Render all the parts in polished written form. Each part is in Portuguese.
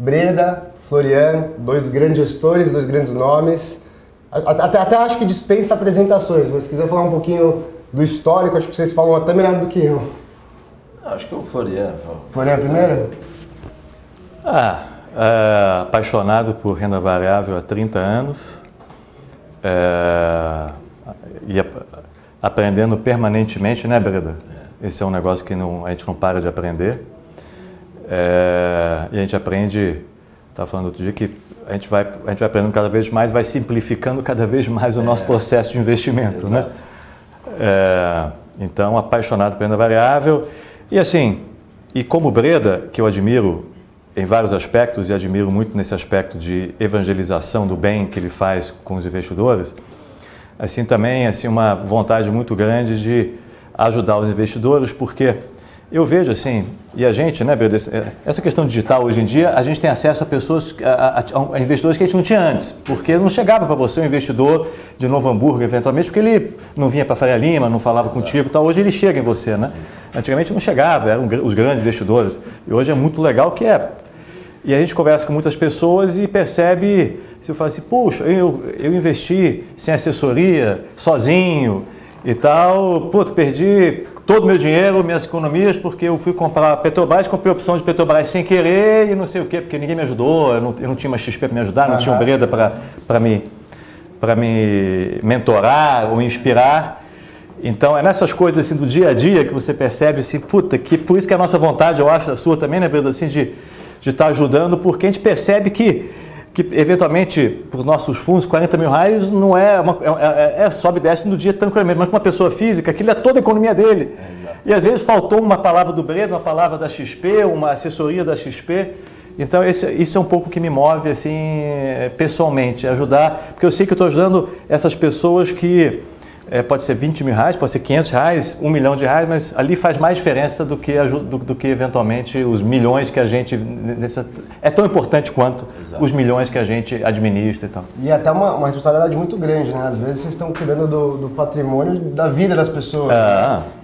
Breda, Florian, dois grandes gestores, dois grandes nomes. Até acho que dispensa apresentações, mas se quiser falar um pouquinho do histórico, acho que vocês falam até melhor do que eu. Acho que é o Florian. Florian primeiro? Apaixonado por renda variável há 30 anos e aprendendo permanentemente, né, Breda? Esse é um negócio que a gente não para de aprender. E a gente aprende, estava falando outro dia, que a gente vai aprendendo cada vez mais, vai simplificando cada vez mais o nosso processo de investimento, né? Então, apaixonado por renda variável. E assim, e como Breda, que eu admiro em vários aspectos, e admiro muito nesse aspecto de evangelização do bem que ele faz com os investidores, assim também assim, uma vontade muito grande de ajudar os investidores, porque eu vejo assim, e a gente, né, Breda, essa questão digital hoje em dia, a gente tem acesso a pessoas, a investidores que a gente não tinha antes, porque não chegava para você um investidor de Novo Hamburgo, eventualmente, porque ele não vinha para Faria Lima, não falava contigo e tal. Hoje ele chega em você, né? Antigamente não chegava, eram os grandes investidores, e hoje é muito legal que é. E a gente conversa com muitas pessoas e percebe, se eu falo assim, puxa, eu investi sem assessoria, sozinho e tal, perdi todo o meu dinheiro, minhas economias, porque eu fui comprar Petrobras, comprei a opção de Petrobras sem querer e não sei o quê, porque ninguém me ajudou, eu não tinha uma XP para me ajudar, não tinha um Breda para me mentorar ou inspirar. Então, é nessas coisas assim, do dia a dia que você percebe assim, que por isso que a nossa vontade, eu acho, a sua também, né, Breda, assim, de estar ajudando, porque a gente percebe que eventualmente, para os nossos fundos, R$40 mil não sobe e desce no dia tranquilamente, mas para uma pessoa física, aquilo é toda a economia dele. E às vezes faltou uma palavra do Breda, uma palavra da XP, uma assessoria da XP. Então isso é um pouco que me move assim, pessoalmente, ajudar, porque eu sei que eu estou ajudando essas pessoas que pode ser R$20 mil, pode ser R$500, R$1 milhão, mas ali faz mais diferença do que eventualmente os milhões que a gente... É tão importante quanto os milhões que a gente administra e tal. E até uma responsabilidade muito grande, né? Às vezes vocês estão cuidando do patrimônio da vida das pessoas.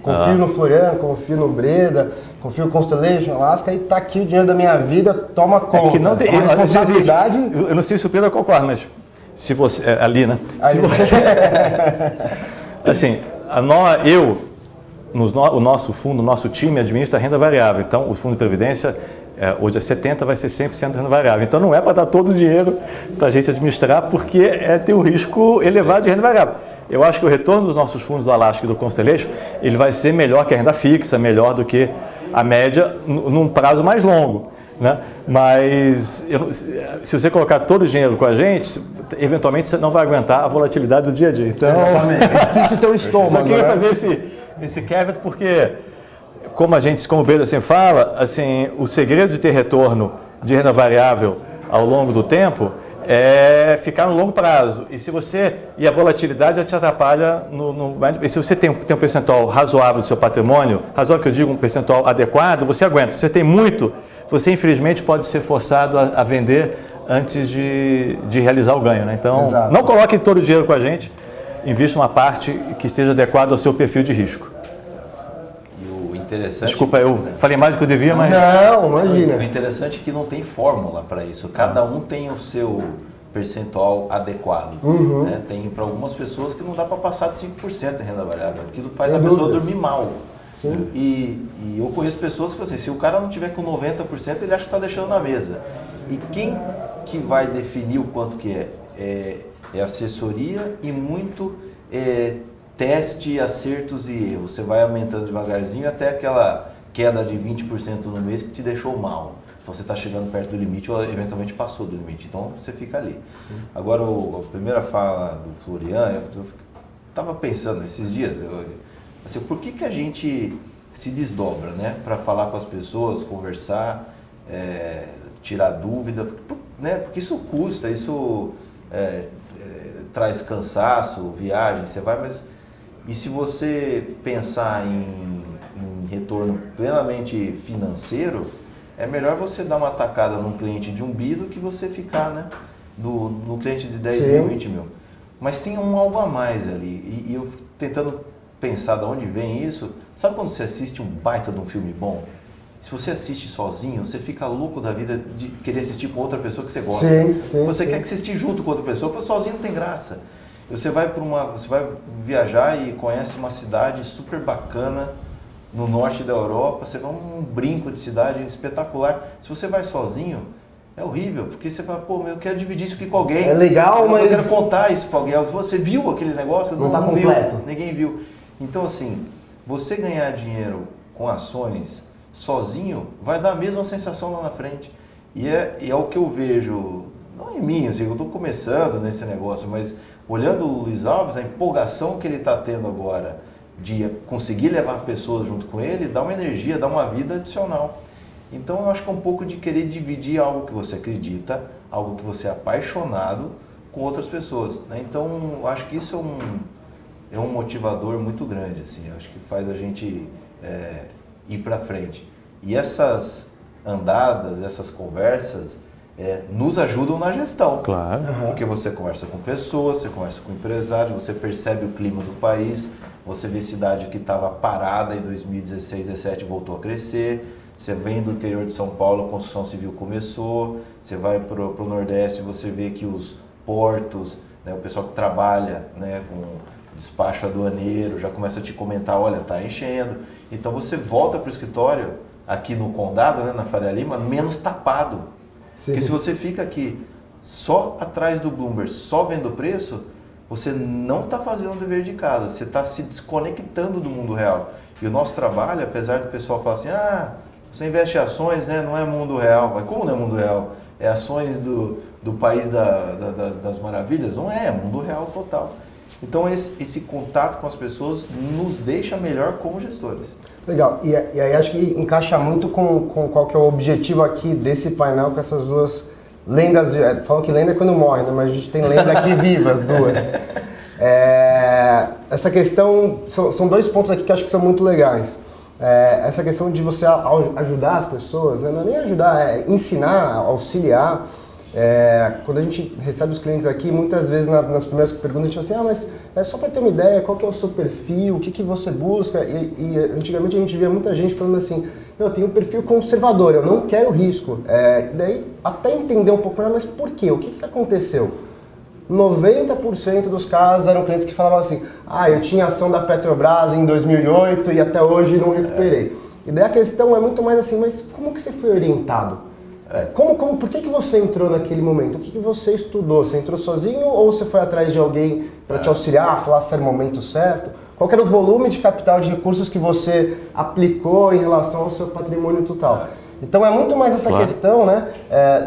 Confio no Florian, confio no Breda, confio no Constellation, Alaska, e tá aqui o dinheiro da minha vida, toma conta. Que não tem, responsabilidade... Eu não sei se o Pedro concorda, mas se você... ali, né? Se você... Assim, o nosso fundo, o nosso time administra renda variável. Então, o fundo de previdência, hoje é 70%, vai ser 100% renda variável. Então, não é para dar todo o dinheiro para a gente administrar, porque tem um risco elevado de renda variável. Eu acho que o retorno dos nossos fundos do Alaska e do Constellation, ele vai ser melhor que a renda fixa, melhor do que a média, num prazo mais longo, né? Mas se você colocar todo o dinheiro com a gente, eventualmente você não vai aguentar a volatilidade do dia a dia. Então, é difícil ter o estômago. Só queria fazer esse caveat porque, como o Breda sempre fala, assim, o segredo de ter retorno de renda variável ao longo do tempo é ficar no longo prazo. E a volatilidade já te atrapalha e se você tem um percentual razoável do seu patrimônio, razoável que eu digo, um percentual adequado, você aguenta. Se você tem muito, você infelizmente pode ser forçado a vender antes de realizar o ganho, né? Então, não coloque todo o dinheiro com a gente, invista uma parte que esteja adequada ao seu perfil de risco. E o interessante... Desculpa, eu falei mais do que eu devia, mas... Não, imagina. O interessante é que não tem fórmula para isso. Cada um tem o seu percentual adequado. Né? Tem para algumas pessoas que não dá para passar de 5% em renda variável. Aquilo faz a pessoa dormir mal. Sim. E eu conheço pessoas que, assim, se o cara não tiver com 90%, ele acha que está deixando na mesa. E quem que vai definir o quanto que é assessoria e muito teste, acertos e erros. Você vai aumentando devagarzinho até aquela queda de 20% no mês que te deixou mal. Então você está chegando perto do limite ou eventualmente passou do limite. Então você fica ali. Agora, a primeira fala do Florian, eu estava pensando esses dias, assim, por que a gente se desdobra, né? Para falar com as pessoas, conversar, tirar dúvida, né? Porque isso custa, isso traz cansaço, viagem, você vai, mas e se você pensar em retorno plenamente financeiro, é melhor você dar uma tacada num cliente de 1 bi do que você ficar, né, no cliente de 10 mil, 20 mil. Mas tem algo a mais ali, e eu tentando pensar de onde vem isso. Sabe quando você assiste um baita de um filme bom? Se você assiste sozinho, você fica louco da vida de querer assistir com outra pessoa que você gosta. Você quer assistir junto com outra pessoa, porque sozinho não tem graça. Você vai viajar e conhece uma cidade super bacana no norte da Europa, você vai um brinco de cidade espetacular. Se você vai sozinho, é horrível, porque você fala, pô, eu quero dividir isso aqui com alguém. É legal, mas... Eu quero contar isso para alguém. Você viu aquele negócio? Não está completo. Viu, ninguém viu. Então, assim, você ganhar dinheiro com ações sozinho vai dar a mesma sensação lá na frente. E é o que eu vejo, não em mim, assim, eu estou começando nesse negócio, mas olhando o Luiz Alves, a empolgação que ele está tendo agora de conseguir levar pessoas junto com ele, dá uma energia, dá uma vida adicional. Então eu acho que é um pouco de querer dividir algo que você acredita, algo que você é apaixonado com outras pessoas, né? Então eu acho que isso é um motivador muito grande, assim, eu acho que faz a gente ir para frente. E essas andadas, essas conversas nos ajudam na gestão. Claro. Porque você conversa com pessoas, você conversa com empresários, você percebe o clima do país, você vê cidade que estava parada em 2016, 2017 voltou a crescer. Você vem do interior de São Paulo, a construção civil começou. Você vai para o Nordeste, você vê que os portos, né, o pessoal que trabalha, né, com despacho aduaneiro, já começa a te comentar, olha, está enchendo. Então você volta para o escritório, aqui no Condado, né, na Faria Lima, menos tapado. Sim. Porque se você fica aqui só atrás do Bloomberg, só vendo o preço, você não está fazendo o dever de casa, você está se desconectando do mundo real. E o nosso trabalho, apesar do pessoal falar assim, você investe em ações, né, não é mundo real. Mas como não é mundo real? É ações do país das maravilhas? Não é mundo real total. Então esse contato com as pessoas nos deixa melhor como gestores. Legal, e aí acho que encaixa muito com qual que é o objetivo aqui desse painel, com essas duas lendas, falam que lenda é quando morre, né? Mas a gente tem lenda aqui viva, as duas. Essa questão, são dois pontos aqui que eu acho que são muito legais. Essa questão de você ajudar as pessoas, né? Não é nem ajudar, é ensinar, auxiliar. Quando a gente recebe os clientes aqui, muitas vezes nas primeiras perguntas a gente fala assim, mas é só para ter uma ideia, qual que é o seu perfil, o que você busca? E antigamente a gente via muita gente falando assim, eu tenho um perfil conservador, eu não quero risco. Daí até entender um pouco melhor, mas por quê? O que aconteceu? 90% dos casos eram clientes que falavam assim, eu tinha ação da Petrobras em 2008 e até hoje não recuperei. E daí a questão é muito mais assim, mas como que você foi orientado? Por que você entrou naquele momento? O que você estudou? Você entrou sozinho ou você foi atrás de alguém para te auxiliar, falar se era o momento certo? Qual era o volume de capital de recursos que você aplicou em relação ao seu patrimônio total? Então é muito mais essa questão, né,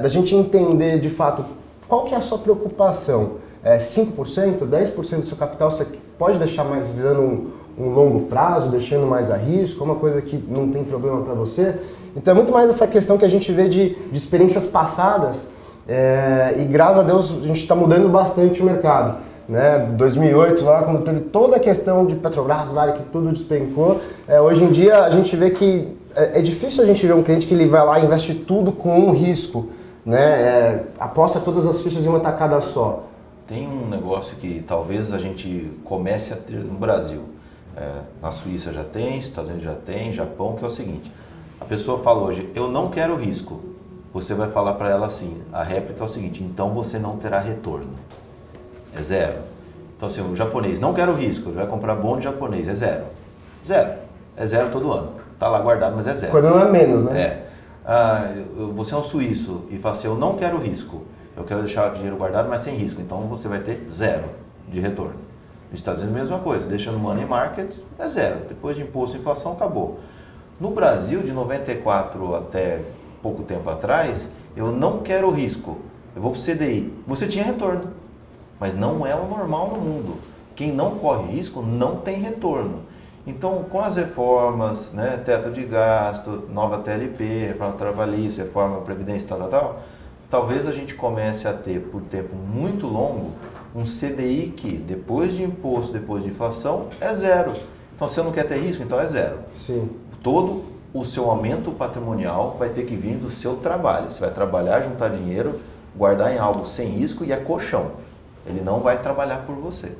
da gente entender de fato qual que é a sua preocupação. 5%, 10% do seu capital você pode deixar mais visando um longo prazo, deixando mais a risco, uma coisa que não tem problema para você. Então é muito mais essa questão que a gente vê de experiências passadas e graças a Deus a gente está mudando bastante o mercado. Né? 2008, lá quando teve toda a questão de Petrobras, Vale, que tudo despencou, hoje em dia a gente vê que é difícil a gente ver um cliente que ele vai lá e investe tudo com um risco, né? Aposta todas as fichas em uma tacada só. Tem um negócio que talvez a gente comece a ter no Brasil. Na Suíça já tem, Estados Unidos já tem, Japão, que é o seguinte, a pessoa fala hoje, eu não quero risco, você vai falar para ela assim, a réplica é o seguinte, então você não terá retorno, é zero. Então assim, o japonês não quer o risco, ele vai comprar bonde japonês, é zero, é zero todo ano, está lá guardado, mas é zero. Quando não é menos, né? Você é um suíço e fala assim, eu não quero risco, eu quero deixar o dinheiro guardado, mas sem risco, então você vai ter zero de retorno. Nos Estados Unidos, a mesma coisa, deixando money markets, é zero. Depois de imposto e inflação, acabou. No Brasil, de 94 até pouco tempo atrás, eu não quero risco, eu vou para o CDI. Você tinha retorno, mas não é o normal no mundo. Quem não corre risco não tem retorno. Então, com as reformas, né, teto de gasto, nova TLP, reforma trabalhista, reforma previdência, tal, talvez a gente comece a ter, por tempo muito longo, um CDI que, depois de imposto, depois de inflação, é zero. Então, se você não quer ter risco, então é zero. Sim. Todo o seu aumento patrimonial vai ter que vir do seu trabalho. Você vai trabalhar, juntar dinheiro, guardar em algo sem risco e é colchão. Ele não vai trabalhar por você.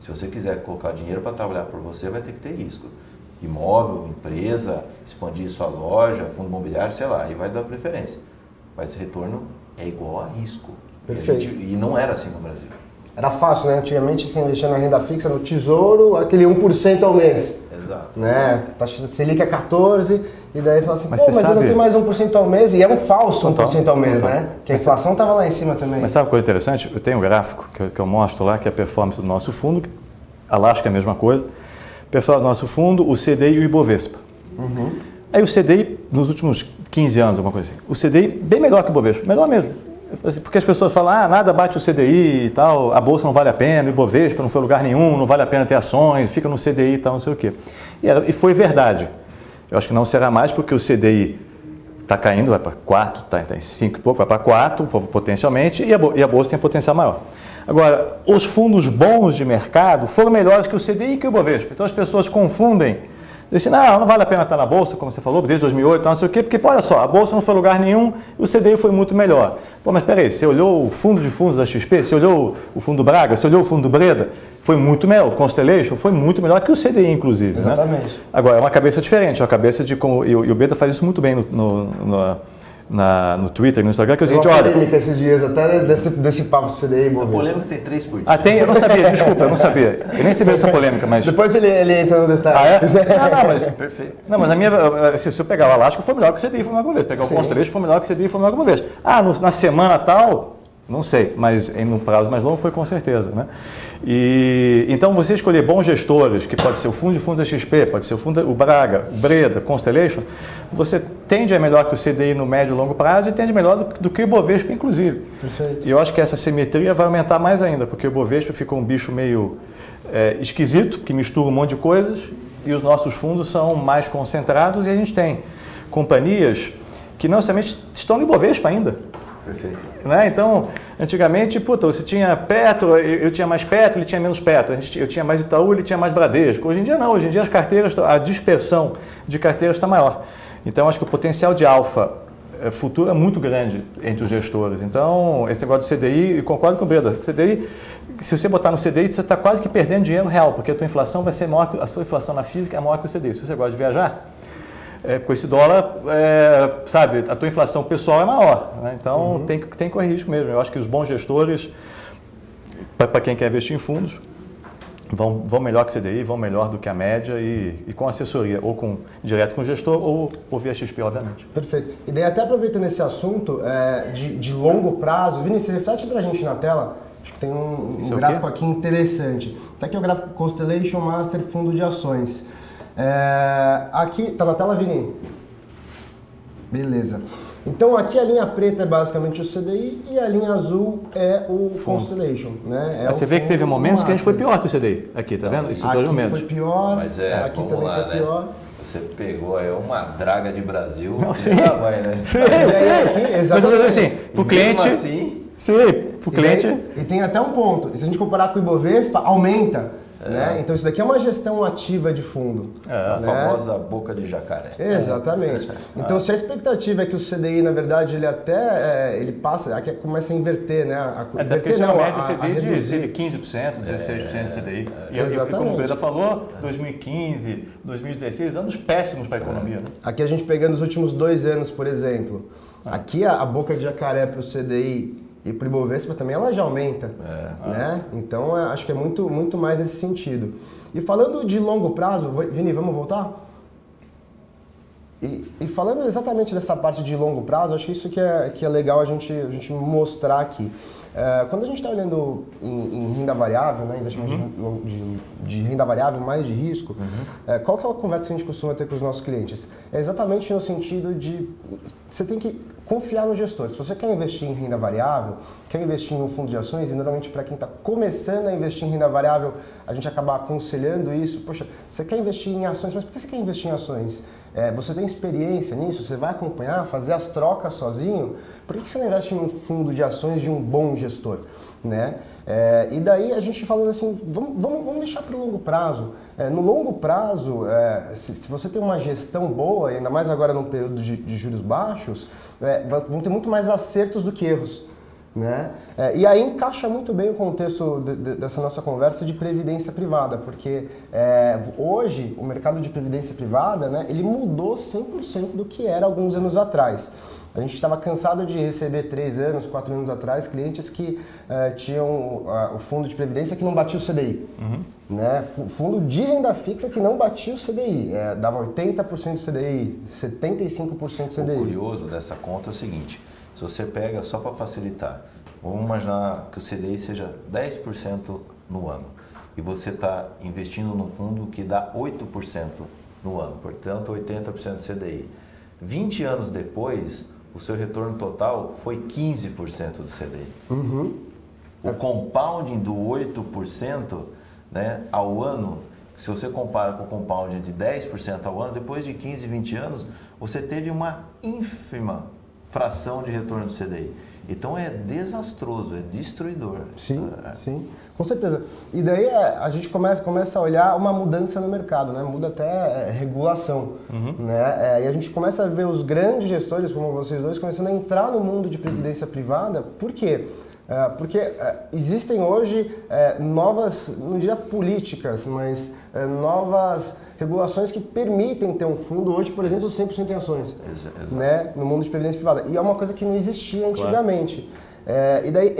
Se você quiser colocar dinheiro para trabalhar por você, vai ter que ter risco. imóvel, empresa, expandir sua loja, fundo imobiliário, sei lá, aí vai dar preferência. Mas esse retorno é igual a risco. Perfeito. E não era assim no Brasil. Era fácil, né? Antigamente você investia na renda fixa, no tesouro, aquele 1% ao mês. Exato. Né? Taxa Selic é 14%, e daí fala assim, mas eu não tenho mais 1% ao mês, e é um falso 1% ao mês, né? Que a inflação estava lá em cima também. Mas sabe uma coisa interessante? Eu tenho um gráfico que eu mostro lá, que é a performance do nosso fundo, a Lasca é a mesma coisa, performance do nosso fundo, o CDI e o Ibovespa. Aí o CDI, nos últimos 15 anos, alguma coisa assim, o CDI bem melhor que o Ibovespa, melhor mesmo. Porque as pessoas falam, nada bate o CDI e tal, a bolsa não vale a pena, o Ibovespa não foi lugar nenhum, não vale a pena ter ações, fica no CDI e tal, não sei o quê. E foi verdade. Eu acho que não será mais porque o CDI está caindo, vai para 4, está em 5 e pouco, vai para 4 potencialmente, e a bolsa tem potencial maior. Agora, os fundos bons de mercado foram melhores que o CDI e que o Ibovespa. Então as pessoas confundem. Dizem, não vale a pena estar na Bolsa, como você falou, desde 2008, não sei o quê, porque, olha só, a Bolsa não foi lugar nenhum e o CDI foi muito melhor. Pô, mas peraí, você olhou o fundo de fundos da XP, você olhou o fundo Braga, você olhou o fundo do Breda, foi muito melhor, o Constellation foi muito melhor que o CDI, inclusive. Exatamente. Né? Agora, é uma cabeça diferente, é uma cabeça de como, e o Beta faz isso muito bem no Twitter, no Instagram, que é o seguinte, olha... Tem uma polêmica esses dias, até desse papo do CDI, A polêmica tem 3 por dia. Ah, tem? Eu não sabia, desculpa, eu não sabia. Eu nem sabia dessa polêmica, mas... Depois ele entra no detalhe. Ah, é? Não, mas... Perfeito. Não, mas a minha... Se eu pegar o Alasca, foi melhor que o CDI, foi melhor que o Ibovespa. Pegar o Constellation, foi melhor que o CDI, foi melhor que o Ibovespa. Na semana tal... Não sei, mas em um prazo mais longo foi com certeza. Né? E, então, você escolher bons gestores, que pode ser o fundo de fundos da XP, pode ser o Braga, o Breda, Constellation, você tende a melhor que o CDI no médio e longo prazo e tende melhor do que o Ibovespa, inclusive. Perfeito. E eu acho que essa simetria vai aumentar mais ainda, porque o Ibovespa ficou um bicho meio esquisito, que mistura um monte de coisas, e os nossos fundos são mais concentrados, e a gente tem companhias que não necessariamente estão no Ibovespa ainda. Perfeito. Né? Então, antigamente, você tinha Petro, eu tinha mais Petro, ele tinha menos Petro. Eu tinha mais Itaú, ele tinha mais Bradesco. Hoje em dia não, hoje em dia as carteiras, a dispersão de carteiras está maior. Então, acho que o potencial de alfa futuro é muito grande entre os gestores. Então, esse negócio do CDI, e concordo com o Breda, CDI, se você botar no CDI, você está quase que perdendo dinheiro real, porque a tua inflação vai ser maior, a sua inflação na física é maior que o CDI. Se você gosta de viajar, com esse dólar, sabe, a tua inflação pessoal é maior. Né? Então, tem que correr risco mesmo. Eu acho que os bons gestores, para quem quer investir em fundos, vão melhor que o CDI, vão melhor do que a média e com assessoria, ou direto com o gestor ou via XP, obviamente. Perfeito. E daí, até aproveitando esse assunto de longo prazo, Vinícius, reflete para a gente na tela. Acho que tem um gráfico aqui interessante. Está aqui o gráfico Constellation Master Fundo de Ações. Aqui, tá na tela, Vini? Beleza. Então aqui a linha preta é basicamente o CDI e a linha azul é o Constellation. Né? Você vê que teve momentos que a gente foi pior que o CDI. Aqui, tá vendo? Isso aqui foi pior, mas aqui vamos também lá, foi pior. Né? Você pegou uma draga de Brasil. Não, sim. Tamanho, né? Mas assim, pro cliente... Assim, sim, pro cliente... E tem até um ponto. E se a gente comparar com o Ibovespa, aumenta. Né? Então isso daqui é uma gestão ativa de fundo. A famosa boca de jacaré. Exatamente. Então se a expectativa é que o CDI, na verdade, ele passa, aqui começa a inverter, né? Porque isso é uma média CDI de 15%, 16% de CDI. E como o Breda falou, 2015, 2016, anos péssimos para a economia. Né? Aqui a gente pegando os últimos 2 anos, por exemplo. Aqui a boca de jacaré para o CDI e para o Ibovespa também ela já aumenta, né? Então acho que é muito mais nesse sentido. E falando de longo prazo, Vini, vamos voltar? E falando exatamente dessa parte de longo prazo, acho que isso que é legal a gente mostrar aqui. Quando a gente está olhando em renda variável, né, investimento de renda variável mais de risco, qual que é a conversa que a gente costuma ter com os nossos clientes? É exatamente no sentido de você tem que confiar no gestor. Se você quer investir em renda variável, quer investir em um fundo de ações, e normalmente para quem está começando a investir em renda variável, a gente acaba aconselhando isso. Poxa, você quer investir em ações, mas por que você quer investir em ações? Você tem experiência nisso? Você vai acompanhar, fazer as trocas sozinho? Por que você não investe em um fundo de ações de um bom gestor? Né? E daí a gente falando assim, vamos deixar para o longo prazo. No longo prazo, se você tem uma gestão boa, ainda mais agora num período de juros baixos, vão ter muito mais acertos do que erros. Né? E aí encaixa muito bem o contexto dessa nossa conversa de previdência privada, porque hoje o mercado de previdência privada, né, ele mudou 100% do que era alguns anos atrás. A gente estava cansado de receber 3 anos, 4 anos atrás, clientes que tinham o fundo de previdência que não batia o CDI. Né? Fundo de renda fixa que não batia o CDI. Dava 80% do CDI, 75% do CDI. O curioso dessa conta é o seguinte, se você pega, só para facilitar, vamos imaginar que o CDI seja 10% no ano e você está investindo num fundo que dá 8% no ano, portanto 80% do CDI. 20 anos depois, o seu retorno total foi 15% do CDI. O compounding do 8%, né, ao ano, se você compara com o compounding de 10% ao ano, depois de 15, 20 anos, você teve uma ínfima fração de retorno do CDI. Então é desastroso, é destruidor. Sim, sim, com certeza. E daí a gente começa a olhar uma mudança no mercado, né? Muda até regulação. Né? E a gente começa a ver os grandes gestores, como vocês dois, começando a entrar no mundo de previdência privada. Por quê? Porque existem hoje novas, não diria políticas, mas novas regulações que permitem ter um fundo hoje, por exemplo, 100% em ações, né, no mundo de previdência privada. E é uma coisa que não existia antigamente. E daí,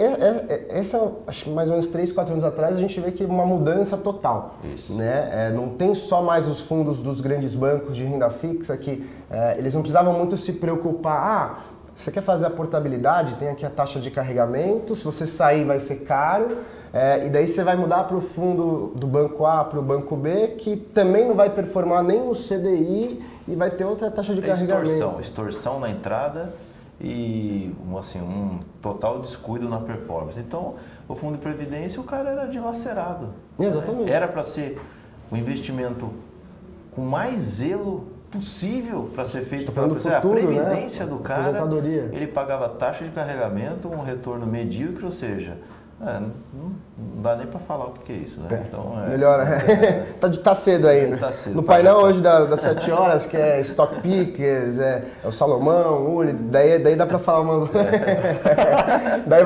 acho que mais ou menos 3, 4 anos atrás, a gente vê que uma mudança total. Né? Não tem só mais os fundos dos grandes bancos de renda fixa, que eles não precisavam muito se preocupar. Você quer fazer a portabilidade, tem aqui a taxa de carregamento, se você sair vai ser caro, e daí você vai mudar para o fundo do banco A para o banco B, que também não vai performar nem no CDI e vai ter outra taxa de carregamento. Extorsão na entrada e um total descuido na performance. Então, o fundo de previdência, o cara era dilacerado. Exatamente. Né? Era para ser um investimento com mais zelo possível para ser feito para a previdência, né? Do cara, ele pagava taxa de carregamento, um retorno medíocre, ou seja, não dá nem para falar o que é isso, né? Então, melhor, tá cedo ainda. Tá cedo, no painel hoje das 7 horas, que é Stock Pickers, o Salomão, o Uli, daí dá para falar umas... daí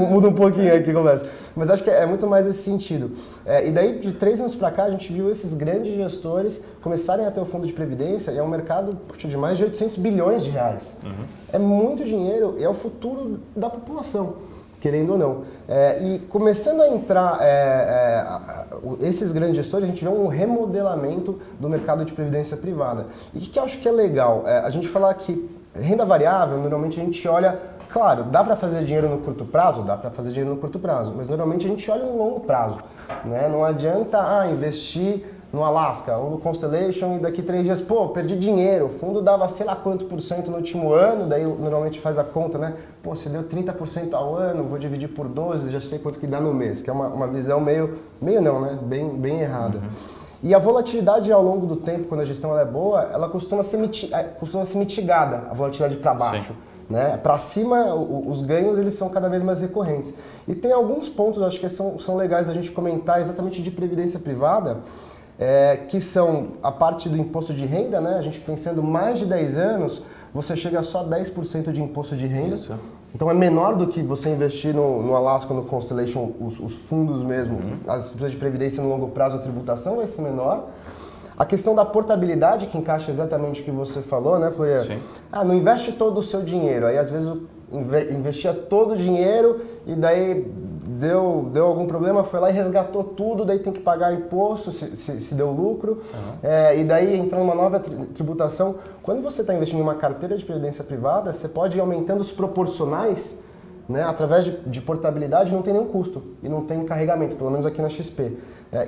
muda um pouquinho aqui a conversa. Mas acho que é muito mais esse sentido. E daí, de 3 anos para cá, a gente viu esses grandes gestores começarem a ter um fundo de previdência, e é um mercado de mais de 800 bilhões de reais. É muito dinheiro e é o futuro da população, querendo ou não. E começando a entrar esses grandes gestores, a gente vê um remodelamento do mercado de previdência privada. E o que eu acho que é legal? A gente falar que renda variável, normalmente a gente olha... Claro, dá para fazer dinheiro no curto prazo? Dá para fazer dinheiro no curto prazo, mas normalmente a gente olha no longo prazo. Né? Não adianta investir no Alaska ou no Constellation e daqui 3 dias, perdi dinheiro, o fundo dava sei lá quanto % no último ano, daí normalmente faz a conta, né? Se deu 30% ao ano, vou dividir por 12, já sei quanto que dá no mês, que é uma visão meio não, né? Bem errada. E a volatilidade ao longo do tempo, quando a gestão é boa, ela costuma ser mitigada, a volatilidade para baixo. Né? Para cima, os ganhos eles são cada vez mais recorrentes. E tem alguns pontos, acho que são legais a gente comentar exatamente de previdência privada, que são a parte do imposto de renda, né? A gente pensando mais de 10 anos, você chega a só 10% de imposto de renda. Isso. Então é menor do que você investir no Alaska, no Constellation, os fundos mesmo, as estruturas de previdência no longo prazo, a tributação vai ser menor. A questão da portabilidade, que encaixa exatamente o que você falou, né, Florian? Sim. Não investe todo o seu dinheiro. Aí, às vezes, investia todo o dinheiro e daí deu algum problema, foi lá e resgatou tudo, daí tem que pagar imposto se deu lucro. E daí entra uma nova tributação. Quando você está investindo em uma carteira de previdência privada, você pode ir aumentando os proporcionais, né, através de portabilidade, não tem nenhum custo e não tem carregamento, pelo menos aqui na XP.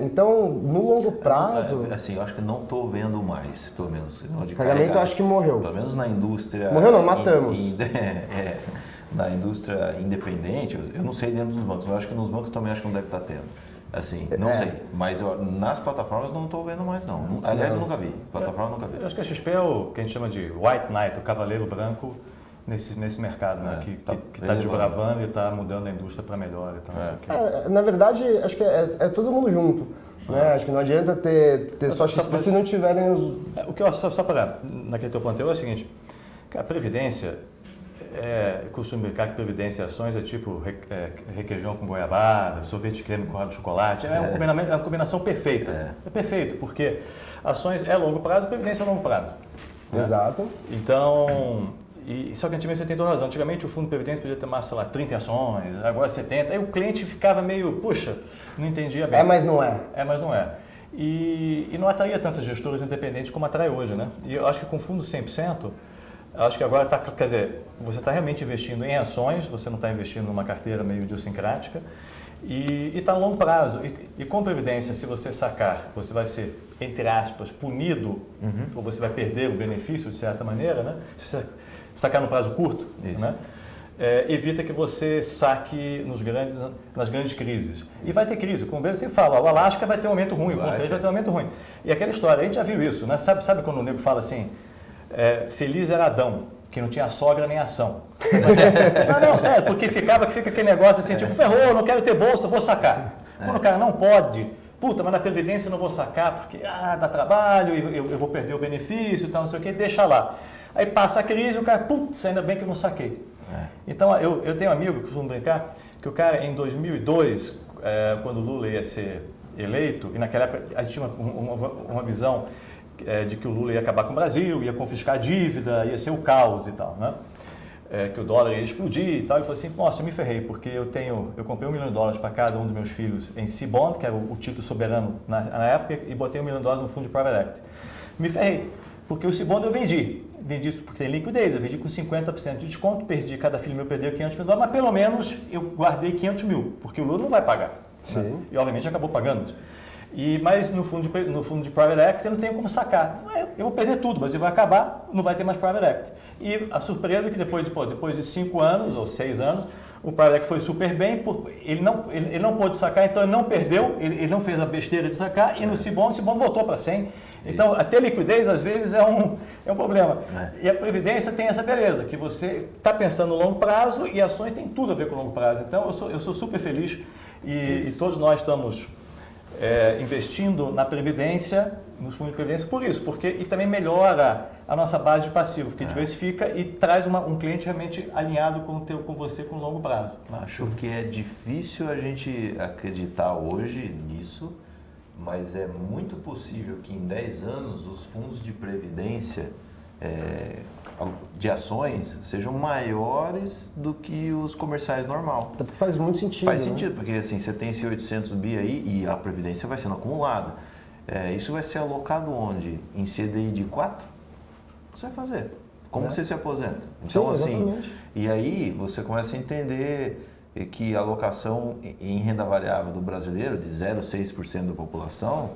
Então, no longo prazo... Assim, eu acho que não estou vendo mais, pelo menos. De carregamento eu acho que morreu. Pelo menos na indústria... Morreu não, matamos. Na indústria independente, eu não sei dentro dos bancos, eu acho que nos bancos também acho que não deve estar tendo. Assim, não sei, mas nas plataformas não estou vendo mais não. Aliás, eu nunca vi. Plataforma eu nunca vi. Eu acho que a XP é o que a gente chama de White Knight, o cavaleiro branco, nesse mercado, né? Que está desbravando e está mudando a indústria para melhor. Então, na verdade, acho que é todo mundo junto. Né? Acho que não adianta ter só XP se não tiverem os... O que eu só para naquele teu ponto é o seguinte, a Previdência, costumo brincar que previdência e ações é tipo requeijão com goiabada, sorvete creme com chocolate. É uma combinação perfeita. É perfeito, porque ações é longo prazo e previdência é longo prazo. Né? Exato. Então, só que antigamente você tem toda razão. Antigamente o fundo de previdência podia ter mais, sei lá, 30 ações, agora 70. Aí o cliente ficava meio, puxa, não entendia bem. Mas não é. Mas não é. E não atraía tantas gestoras independentes como atrai hoje, né? E eu acho que com fundo 100%, acho que agora quer dizer, você está realmente investindo em ações, você não está investindo numa carteira meio idiosincrática e está a longo prazo. E com previdência, se você sacar, você vai ser, entre aspas, punido, ou você vai perder o benefício de certa maneira, né? Se você sacar no prazo curto, né? Evita que você saque nas grandes crises. E vai ter crise. Como você fala, o Alasca vai ter um momento ruim, o Constante vai ter um momento ruim. E aquela história, a gente já viu isso, né? Sabe quando o nego fala assim, feliz era Adão, que não tinha sogra nem ação. Não, sério, porque fica aquele negócio assim, tipo, ferrou, não quero ter bolsa, vou sacar. Quando o cara não pode, puta, mas na Previdência eu não vou sacar porque dá trabalho, eu vou perder o benefício e tal, não sei o que, deixa lá. Aí passa a crise e o cara, putz, ainda bem que eu não saquei. Então, eu tenho um amigo que costumo brincar, que o cara em 2002, quando o Lula ia ser eleito, e naquela época a gente tinha uma visão de que o Lula ia acabar com o Brasil, ia confiscar a dívida, ia ser o caos e tal, né? Que o dólar ia explodir e tal, e falou assim, nossa, eu me ferrei, porque eu comprei $1 milhão para cada um dos meus filhos em C-Bond, que era o título soberano na época, e botei $1 milhão no fundo de private equity. Me ferrei, porque o C-Bond eu vendi isso porque tem liquidez, eu vendi com 50% de desconto, cada filho meu perdeu $500 mil, mas pelo menos eu guardei 500 mil, porque o Lula não vai pagar. Sim. Né? E obviamente acabou pagando. Mas no fundo de private equity eu não tenho como sacar. Eu vou perder tudo, mas ele vai acabar, não vai ter mais private equity. E a surpresa é que depois de 5 anos ou 6 anos, o private equity foi super bem, ele não pôde sacar, então ele não perdeu, ele não fez a besteira de sacar, e no C-Bond voltou para 100. Então, até liquidez, às vezes, é um problema. E a Previdência tem essa beleza, que você está pensando no longo prazo e ações têm tudo a ver com o longo prazo. Então, eu sou super feliz e todos nós estamos investindo na Previdência, nos fundos de Previdência, por isso, e também melhora a nossa base de passivo, porque diversifica e traz um cliente realmente alinhado com você com longo prazo. Acho que é difícil a gente acreditar hoje nisso, mas é muito possível que em 10 anos os fundos de previdência de ações sejam maiores do que os comerciais normal. Faz muito sentido. Faz sentido, porque assim, você tem esse 800 bi aí e a previdência vai sendo acumulada. Isso vai ser alocado onde? Em CDI de 4? Você vai fazer. Como você se aposenta? Então, sim, assim, e aí você começa a entender que a alocação em renda variável do brasileiro, de 0,6% da população,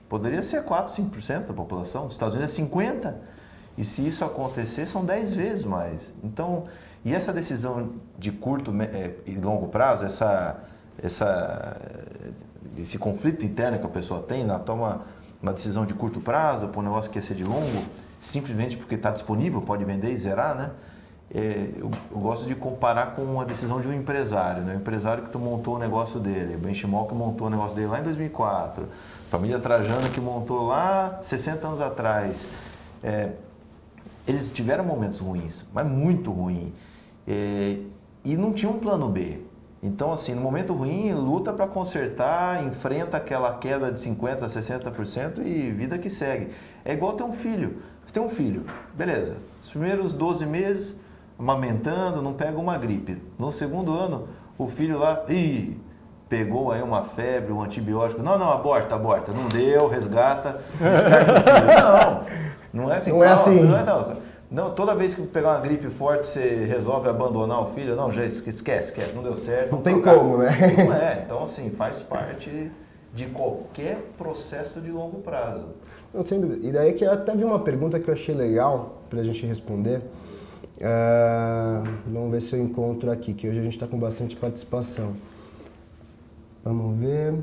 poderia ser 4, 5% da população. Nos Estados Unidos é 50%. E se isso acontecer, são 10 vezes mais. Então, e essa decisão de curto e longo prazo, esse conflito interno que a pessoa tem, ela toma uma decisão de curto prazo para um negócio que ia ser de longo, simplesmente porque está disponível, pode vender e zerar, né? Eu gosto de comparar com a decisão de um empresário, né? O empresário que montou o negócio dele, o Benchimol que montou o negócio dele lá em 2004, a família Trajano que montou lá 60 anos atrás. Eles tiveram momentos ruins, mas muito ruins, e não tinha um plano B. Então, assim, no momento ruim, luta para consertar, enfrenta aquela queda de 50%, 60% e vida que segue. É igual ter um filho. Você tem um filho, beleza, os primeiros 12 meses amamentando, não pega uma gripe. No segundo ano, o filho lá, pegou aí uma febre, um antibiótico. Não, aborta, não deu, resgata, descarta o filho. Não é assim. Não é assim. Não, toda vez que pegar uma gripe forte, você resolve abandonar o filho. Não, já esquece, não deu certo. Não tem como, né? Não é. Então, assim, faz parte de qualquer processo de longo prazo. Não, sem dúvida. E daí que eu até vi uma pergunta que eu achei legal para a gente responder. Vamos ver se eu encontro aqui, que hoje a gente está com bastante participação. Vamos ver.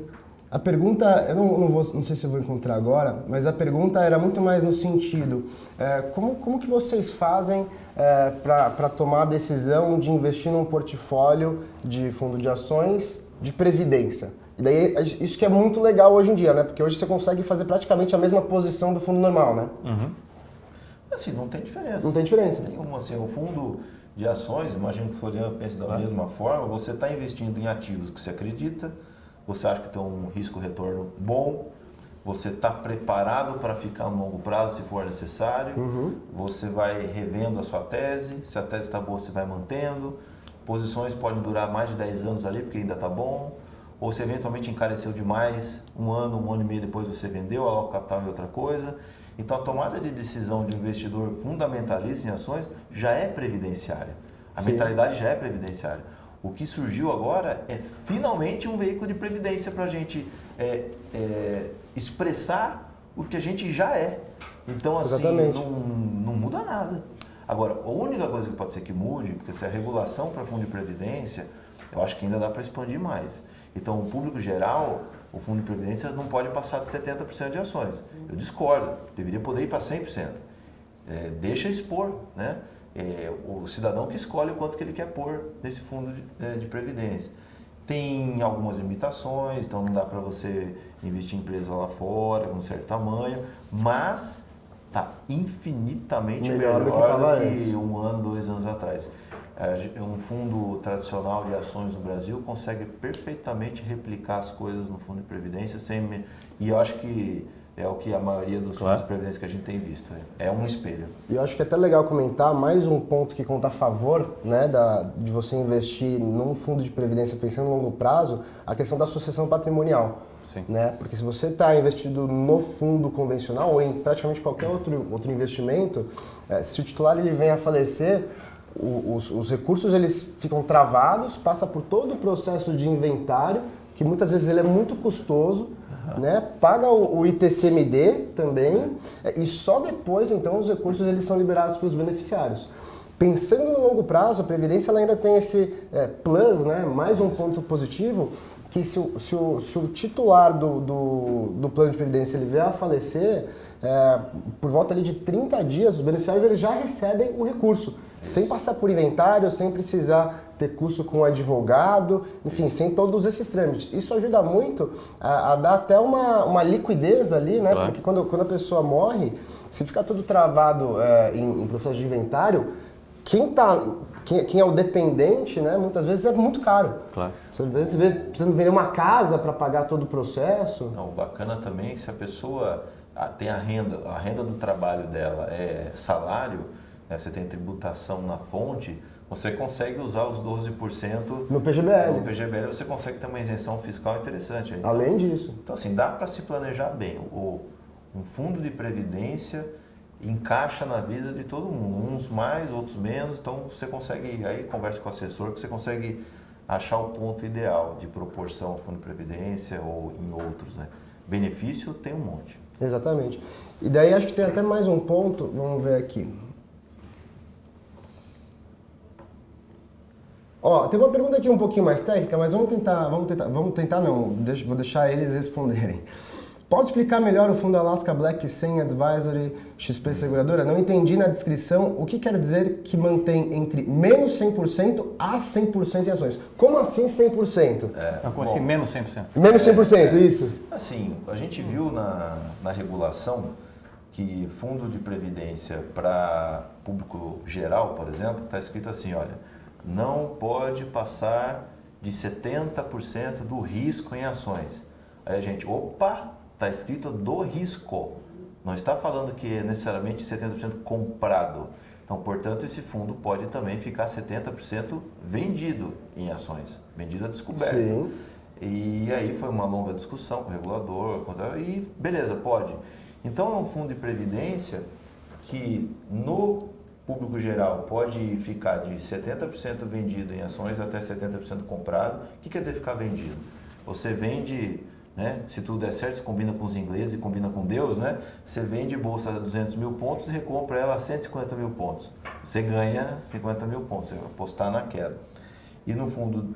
A pergunta, eu não sei se eu vou encontrar agora, mas a pergunta era muito mais no sentido, como que vocês fazem para tomar a decisão de investir num portfólio de fundo de ações de previdência? E daí, isso que é muito legal hoje em dia, né? Porque hoje você consegue fazer praticamente a mesma posição do fundo normal, né? Assim, não tem diferença. Não tem diferença. Nenhuma, assim, o fundo de ações, imagino que o Floriano pense da mesma forma, você está investindo em ativos que você acredita, você acha que tem um risco-retorno bom, você está preparado para ficar no longo prazo se for necessário, você vai revendo a sua tese, se a tese está boa você vai mantendo, posições podem durar mais de 10 anos ali porque ainda está bom, ou se eventualmente encareceu demais, um ano e meio depois você vendeu, aloca o capital em outra coisa. Então a tomada de decisão de um investidor fundamentalista em ações já é previdenciária, a mentalidade já é previdenciária. O que surgiu agora é finalmente um veículo de previdência para a gente expressar o que a gente já é. Então, assim, não muda nada. Agora, a única coisa que pode ser que mude, porque se a regulação para fundo de previdência, eu acho que ainda dá para expandir mais. Então, o público geral, o fundo de previdência não pode passar de 70% de ações. Eu discordo, deveria poder ir para 100%. Deixa expor, né? O cidadão que escolhe o quanto que ele quer pôr nesse fundo de previdência. Tem algumas limitações, então não dá para você investir em empresa lá fora, com um certo tamanho, mas está infinitamente melhor do que um ano, 2 anos atrás. Um fundo tradicional de ações no Brasil consegue perfeitamente replicar as coisas no fundo de previdência e eu acho que é o que a maioria dos fundos de previdência que a gente tem visto. É um espelho. E eu acho que é até legal comentar mais um ponto que conta a favor, né, de você investir num fundo de previdência pensando no longo prazo, a questão da sucessão patrimonial. Sim. Né? Porque se você está investido no fundo convencional ou em praticamente qualquer outro investimento, se o titular ele vem a falecer, os recursos eles ficam travados, passa por todo o processo de inventário, que muitas vezes ele é muito custoso, né? Paga o ITCMD também, e só depois então os recursos eles são liberados para os beneficiários. Pensando no longo prazo, a Previdência ela ainda tem esse plus, né? Mais um ponto positivo, que se o titular do plano de previdência ele vier a falecer, por volta ali de 30 dias, os beneficiários eles já recebem o recurso, sem passar por inventário, sem precisar ter custo com advogado, enfim, sem todos esses trâmites. Isso ajuda muito a dar até uma liquidez ali, né? Porque quando a pessoa morre, se fica tudo travado em processo de inventário, quem é o dependente, né, muitas vezes é muito caro. Claro. Você às vezes vê precisando vender uma casa para pagar todo o processo. Não, o bacana também, se a pessoa tem a renda do trabalho dela é salário, né, você tem tributação na fonte, você consegue usar os 12% no PGBL. No PGBL você consegue ter uma isenção fiscal interessante. Então, além disso. Então, assim, dá para se planejar bem. Um fundo de previdência encaixa na vida de todo mundo, uns mais, outros menos, então você consegue, aí conversa com o assessor, que você consegue achar o ponto ideal de proporção ao fundo de previdência ou em outros, né? Benefício tem um monte. Exatamente. E daí acho que tem até mais um ponto, vamos ver aqui. Ó, tem uma pergunta aqui um pouquinho mais técnica, mas vamos tentar não, vou deixar eles responderem. Pode explicar melhor o fundo Alaska Black 100 Advisory XP Seguradora? Não entendi na descrição o que quer dizer que mantém entre menos 100% a 100% em ações. Como assim 100%? Como assim menos 100%? Menos 100%, isso? Assim, a gente viu na regulação que fundo de previdência para público geral, por exemplo, está escrito assim, olha, não pode passar de 70% do risco em ações. Aí a gente, opa! Está escrito do risco, não está falando que é necessariamente 70% comprado. Então, portanto, esse fundo pode também ficar 70% vendido em ações, vendido a descoberto. Sim. E aí foi uma longa discussão com o regulador, e beleza, pode. Então, é um fundo de previdência que no público geral pode ficar de 70% vendido em ações até 70% comprado. O que quer dizer ficar vendido? Você vende... Né? Se tudo der certo, você combina com os ingleses e combina com Deus, né? Você vende bolsa a 200 mil pontos e recompra ela a 150 mil pontos. Você ganha 50 mil pontos, você vai apostar na queda. E no fundo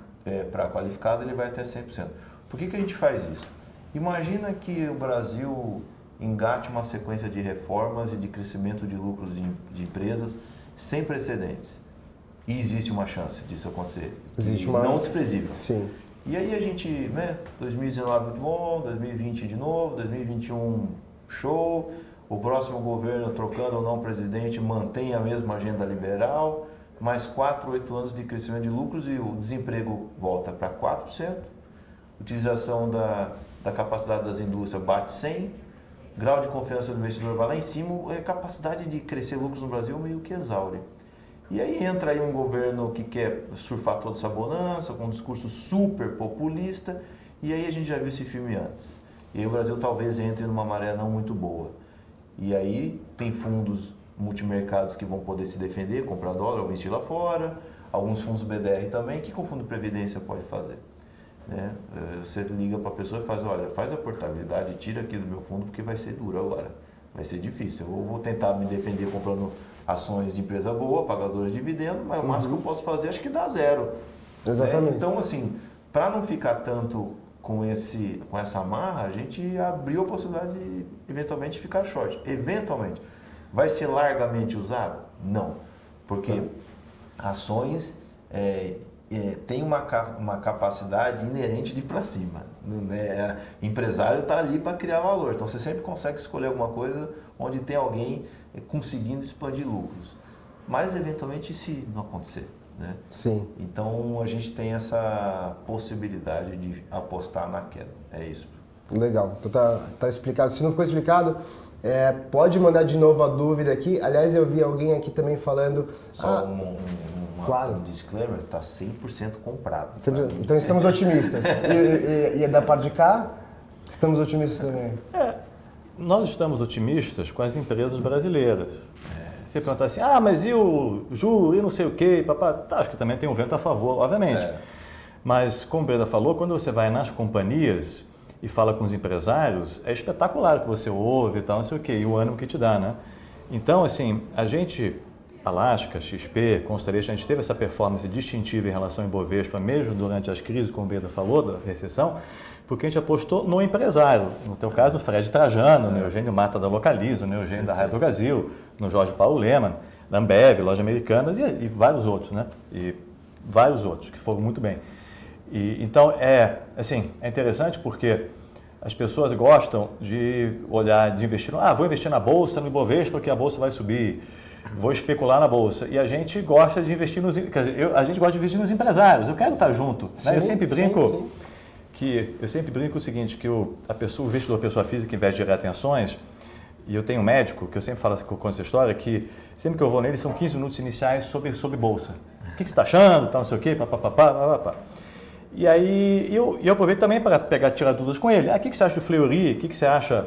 para qualificado ele vai até 100%. Por que a gente faz isso? Imagina que o Brasil engate uma sequência de reformas e de crescimento de lucros de empresas sem precedentes. E existe uma chance disso acontecer. Existe não desprezível. Sim. E aí a gente, né, 2019 muito bom, 2020 de novo, 2021 show, o próximo governo, trocando ou não presidente, mantém a mesma agenda liberal, mais 4, 8 anos de crescimento de lucros e o desemprego volta para 4%, utilização da capacidade das indústrias bate 100%, grau de confiança do investidor vai lá em cima, a capacidade de crescer lucros no Brasil meio que exaure. E aí entra aí um governo que quer surfar toda essa bonança, com um discurso super populista, e aí a gente já viu esse filme antes. E aí o Brasil talvez entre numa maré não muito boa. E aí tem fundos multimercados que vão poder se defender, comprar dólar ou investir lá fora, alguns fundos BDR também. O que o fundo de previdência pode fazer? Né? Você liga para a pessoa e faz, olha, faz a portabilidade, tira aqui do meu fundo porque vai ser duro agora, vai ser difícil. Eu vou tentar me defender comprando ações de empresa boa, pagadores de dividendo, mas o máximo que eu posso fazer acho que dá 0. Exatamente. Né? Então, assim, para não ficar tanto com essa amarra, a gente abriu a possibilidade de eventualmente ficar short. Eventualmente. Vai ser largamente usado? Não. Porque ações têm uma capacidade inerente de ir para cima. Né? Empresário está ali para criar valor. Então você sempre consegue escolher alguma coisa onde tem alguém conseguindo expandir lucros. Mas eventualmente se não acontecer. Né? Sim. Então a gente tem essa possibilidade de apostar na queda. É isso. Legal. Então tá explicado. Se não ficou explicado, pode mandar de novo a dúvida aqui. Aliás, eu vi alguém aqui também falando... Só claro. um disclaimer, está 100% comprado. Então estamos otimistas. E da parte de cá, estamos otimistas também. Nós estamos otimistas com as empresas brasileiras. Você pergunta assim, mas e o juro, e não sei o quê, papá? Tá, acho que também tem um vento a favor, obviamente. Mas, como o Breda falou, quando você vai nas companhias e fala com os empresários, é espetacular o que você ouve e tal, não sei o quê, e o ânimo que te dá, né? Então, assim, a gente, Alaska, XP, Constellation, a gente teve essa performance distintiva em relação ao Ibovespa, mesmo durante as crises, como o Breda falou, da recessão, porque a gente apostou no empresário, no teu caso, no Fred Trajano, no Eugênio Mata da Localiza, no Eugênio da Rádio Brasil, no Jorge Paulo Lemann, da Ambev, Lojas Americanas e vários outros, né? E vários outros que foram muito bem. Então, é interessante porque as pessoas gostam de olhar, de investir, vou investir na Bolsa, no Ibovespa, porque a Bolsa vai subir, vou especular na Bolsa. E a gente gosta de investir a gente gosta de investir nos empresários, eu quero estar junto. Sim, né? Eu sempre brinco... Sim. Eu sempre brinco o seguinte, que o investidor, pessoa física, investe direto em ações, e eu tenho um médico, que eu sempre falo, conto essa história, que sempre que eu vou nele são 15 minutos iniciais sobre bolsa. O que você está achando, não sei o quê, papapá. E aí eu aproveito também para tirar dúvidas com ele. O que você acha do Fleury? O que você acha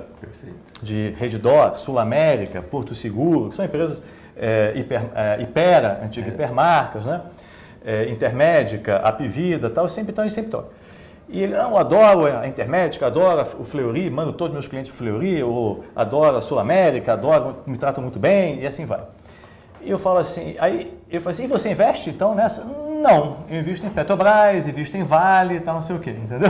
de Redditor, Sul América, Porto Seguro, que são empresas Ipera, antiga Hipermarcas, né? Intermédica, Apivida, tal, sempre estão. E ele, eu adoro a Intermédica, adoro o Fleury, mando todos os meus clientes para o Fleury, ou adoro a Sul América, me tratam muito bem, e assim vai. E eu falo assim, e você investe então nessa? Não, eu invisto em Petrobras, invisto em Vale e tal, não sei o quê, entendeu?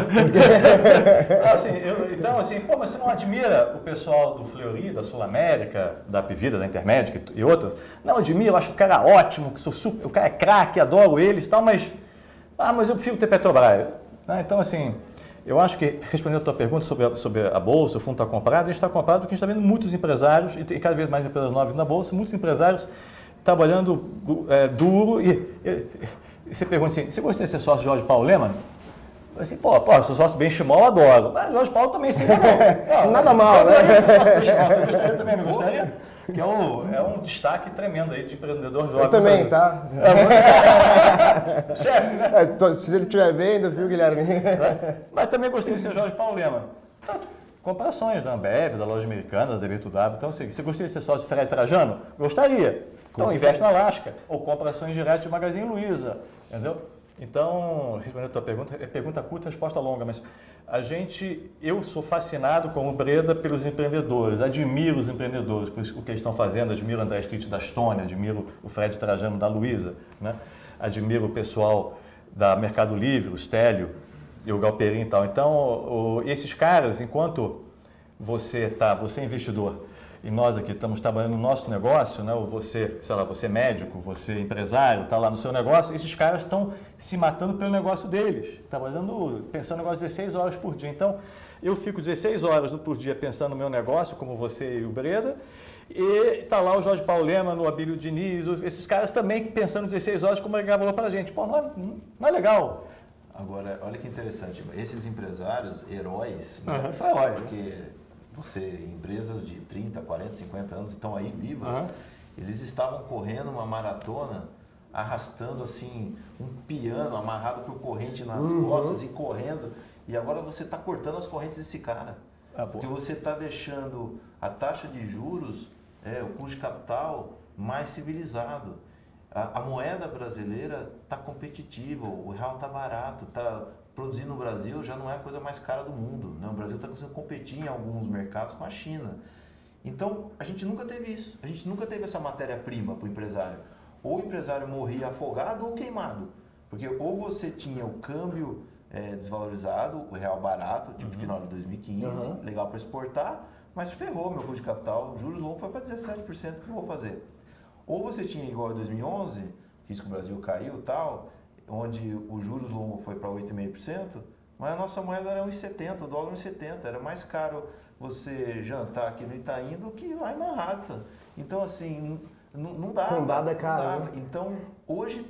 Mas você não admira o pessoal do Fleury, da Sul América, da Apivida, da Intermédica e outras? Não, admiro, acho o cara ótimo, o cara é craque, adoro eles e tal, mas eu prefiro ter Petrobras. Então, assim, eu acho que, respondendo a tua pergunta sobre a Bolsa, o fundo está comprado, a gente está comprado porque a gente está vendo muitos empresários, e tem cada vez mais empresas novas na Bolsa, muitos empresários trabalhando duro. E você pergunta assim, você gostaria de ser sócio de Jorge Paulo Lemann? Eu assim, sou sócio do Benchimol, adoro. Mas Jorge Paulo também seria bom. Nada mal, né? Você gostaria também, não gostaria? Que é um destaque tremendo aí de empreendedor jovem. Eu também, tá? Chefe, né? Se ele estiver vendo, viu, Guilherme? Mas também gostaria de ser Jorge Paulo Lemann. Compra ações da Ambev, da Loja Americana, da B2W. Então, você gostaria de ser sócio de Fred Trajano? Gostaria. Então, investe na Alaska. Ou compra ações direto de Magazine Luiza. Entendeu? Então, respondendo a tua pergunta, é pergunta curta, resposta longa, mas eu sou fascinado como Breda pelos empreendedores, admiro os empreendedores, por isso o que eles estão fazendo, admiro o André Street da Estônia, admiro o Fred Trajano da Luiza, né? Admiro o pessoal da Mercado Livre, o Stélio e o Galperin e tal. Então, esses caras, enquanto você é investidor, e nós aqui estamos trabalhando no nosso negócio, né? Ou você é médico, você é empresário, está lá no seu negócio, esses caras estão se matando pelo negócio deles, pensando no negócio 16 horas por dia. Então, eu fico 16 horas por dia pensando no meu negócio, como você e o Breda, E tá lá o Jorge Paulo Lemann, o Abílio Diniz, esses caras também pensando 16 horas como agregar valor para a gente. Pô, não é legal. Agora, olha que interessante, esses empresários, heróis, né? Porque empresas de 30, 40, 50 anos estão aí vivas, eles estavam correndo uma maratona, arrastando assim um piano amarrado por corrente nas costas e correndo, e agora você está cortando as correntes desse cara. Porque você está deixando a taxa de juros, o custo de capital mais civilizado. A moeda brasileira está competitiva, o real está barato, produzir no Brasil já não é a coisa mais cara do mundo, né? O Brasil está conseguindo competir em alguns mercados com a China. Então, a gente nunca teve isso, a gente nunca teve essa matéria-prima para o empresário. Ou o empresário morria afogado ou queimado, porque ou você tinha o câmbio desvalorizado, o real barato, tipo final de 2015, legal para exportar, mas ferrou meu custo de capital, o juros longos foi para 17%, o que eu vou fazer? Ou você tinha igual em 2011, risco Brasil caiu e tal, onde o juros longo foi para 8,5%, mas a nossa moeda era 1,70, o dólar 1,70. Era mais caro você jantar aqui no Itaim do que lá em Manhattan. Então, assim, não dava. Condado é caro. Né? Então, hoje,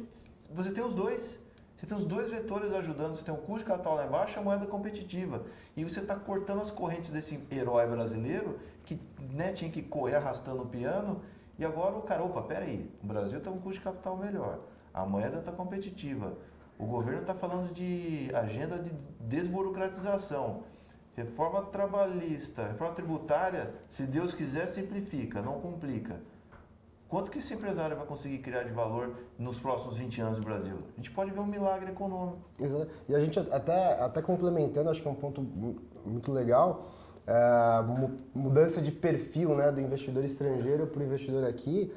você tem os dois. Você tem os dois vetores ajudando. Você tem o custo de capital lá embaixo e a moeda competitiva. E você está cortando as correntes desse herói brasileiro que, né, tinha que correr arrastando o piano. E agora o cara, opa, peraí, o Brasil tem um custo de capital melhor, a moeda está competitiva, o governo está falando de agenda de desburocratização, reforma trabalhista, reforma tributária, se Deus quiser, simplifica, não complica. Quanto que esse empresário vai conseguir criar de valor nos próximos 20 anos no Brasil? A gente pode ver um milagre econômico. Exato. E a gente até complementando, acho que é um ponto muito legal, mudança de perfil, né, do investidor estrangeiro para o investidor aqui.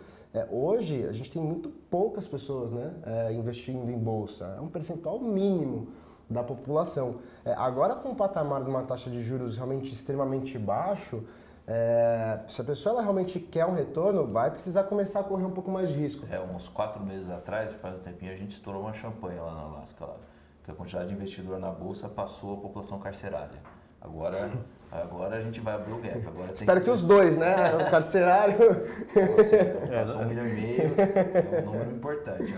Hoje a gente tem muito poucas pessoas, né, investindo em bolsa, é um percentual mínimo da população. Agora, com o patamar de uma taxa de juros realmente extremamente baixo, se a pessoa ela realmente quer um retorno, vai precisar começar a correr um pouco mais de risco. Uns 4 meses atrás, faz um tempinho, a gente estourou uma champanhe lá na Alasca, porque a quantidade de investidor na bolsa passou a população carcerária. Agora a gente vai abrir o gap. Espero que os dois, né? O carcerário. Passou 1,5 milhão, é um número importante.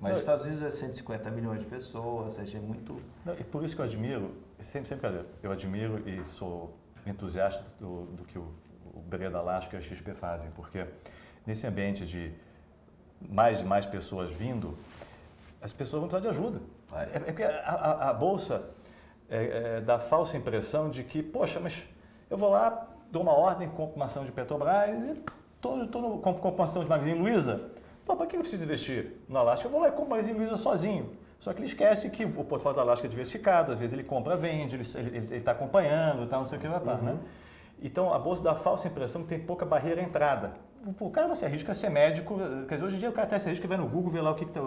Mas nos Estados Unidos é 150 milhões de pessoas, é muito... E por isso que eu admiro, sempre cadê? Eu admiro e sou entusiasta do que o Breda Alasca e a XP fazem, porque nesse ambiente de mais pessoas vindo, as pessoas vão precisar de ajuda. É porque a Bolsa... dá a falsa impressão de que, poxa, mas eu vou lá, dou uma ordem, compro uma ação de Petrobras, compro uma ação de Magazine Luiza. Pô, para que eu preciso investir no Alasca? Eu vou lá e compro Magazine Luiza sozinho. Só que ele esquece que o portfólio do Alasca é diversificado, às vezes ele compra, vende, ele está acompanhando, não sei o que vai para, né? Então a Bolsa dá a falsa impressão que tem pouca barreira à entrada. O cara não se arrisca a ser médico, quer dizer, hoje em dia o cara até se arrisca, vai no Google, ver lá o que está...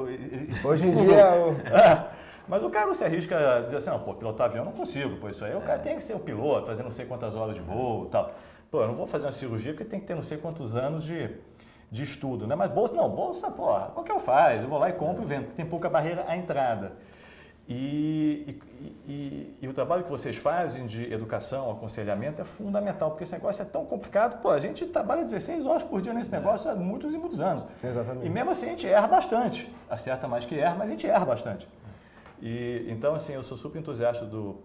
Hoje em dia... Mas o cara não se arrisca a dizer assim, não, pô, pilotar avião eu não consigo, pô, isso aí o cara tem que ser o piloto, fazer não sei quantas horas de voo e tal. Pô, eu não vou fazer uma cirurgia porque tem que ter não sei quantos anos de estudo, né? Mas bolsa, pô, qualquer um faz, eu vou lá e compro e vendo, porque tem pouca barreira à entrada. E o trabalho que vocês fazem de educação, aconselhamento é fundamental, porque esse negócio é tão complicado, pô, a gente trabalha 16 horas por dia nesse negócio há muitos e muitos anos. Exatamente. E mesmo assim a gente erra bastante, acerta mais que erra, mas a gente erra bastante. Então, assim, eu sou super entusiasta do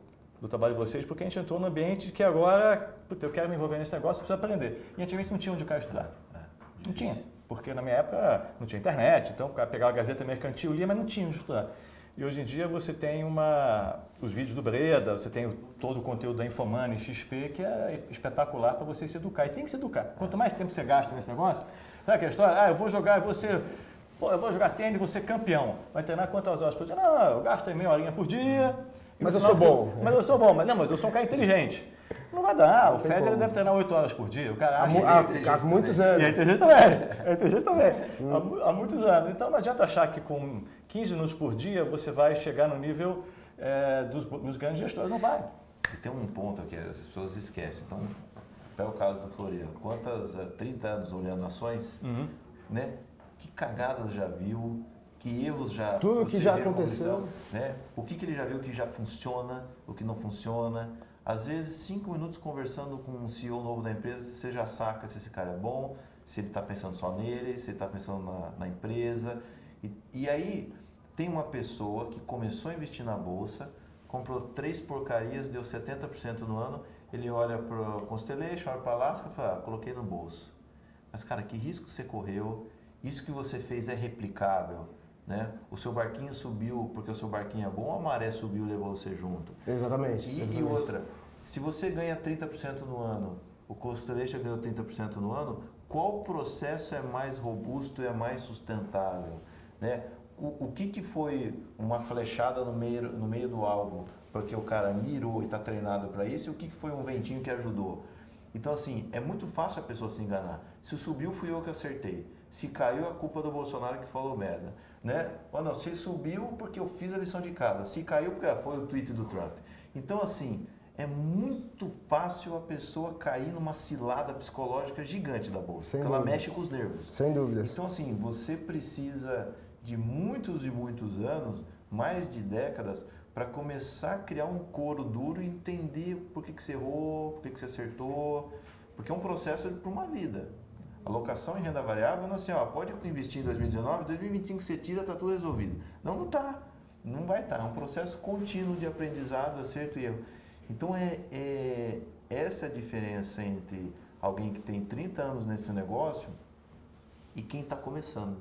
trabalho de vocês, porque a gente entrou num ambiente que agora, eu quero me envolver nesse negócio, preciso aprender. E antigamente não tinha onde o cara estudar. Não tinha, porque na minha época não tinha internet, então o cara pegava a Gazeta Mercantil, lia, mas não tinha onde estudar. E hoje em dia você tem os vídeos do Breda, você tem todo o conteúdo da Infomoney, XP, que é espetacular para você se educar. E tem que se educar. Quanto mais tempo você gasta nesse negócio, sabe aquela história? Eu vou jogar e você... Pô, eu vou jogar tênis e vou ser campeão. Vai treinar quantas horas por dia? Não, eu gasto meia horinha por dia. Mas eu sou bom. Mas eu sou bom. Mas eu sou um cara inteligente. Não vai dar. O Federer deve treinar 8 horas por dia. O cara há muitos anos. E a inteligente também. Há muitos anos. Então não adianta achar que com 15 minutos por dia você vai chegar no nível dos grandes gestores. Não vai. E tem um ponto aqui, as pessoas esquecem. Então, pega o caso do Florian. Quantas 30 anos olhando ações, né? Que cagadas já viu, que erros já... Tudo que já aconteceu. Né? O que ele já viu que já funciona, o que não funciona. Às vezes, 5 minutos conversando com um CEO novo da empresa, você já saca se esse cara é bom, se ele está pensando só nele, se ele está pensando na empresa. E aí, tem uma pessoa que começou a investir na bolsa, comprou 3 porcarias, deu 70% no ano, ele olha para o Constellation, olha para a Alaska e fala, coloquei no bolso. Mas, cara, que risco você correu? Isso que você fez é replicável? Né? O seu barquinho subiu porque o seu barquinho é bom, a maré subiu e levou você junto. Exatamente. E outra, se você ganha 30% no ano, o Constellation ganhou 30% no ano, qual processo é mais robusto e é mais sustentável? Né? O que foi uma flechada no meio do alvo porque o cara mirou e está treinado para isso, e o que foi um ventinho que ajudou? Então, assim, é muito fácil a pessoa se enganar. Se subiu, fui eu que acertei. Se caiu, a culpa do Bolsonaro que falou merda. Né? Ou não, se subiu porque eu fiz a lição de casa. Se caiu, porque foi o tweet do Trump. Então, assim, é muito fácil a pessoa cair numa cilada psicológica gigante da Bolsa. Porque ela mexe com os nervos. Sem dúvidas. Então, assim, você precisa de muitos e muitos anos, mais de décadas, para começar a criar um couro duro e entender por que você errou, por que você acertou, porque é um processo para uma vida. Alocação em renda variável, não é assim, ó, pode investir em 2019, 2025 você tira, está tudo resolvido. Não está, não vai estar, é um processo contínuo de aprendizado, acerto e erro. Então, essa é a diferença entre alguém que tem 30 anos nesse negócio e quem está começando.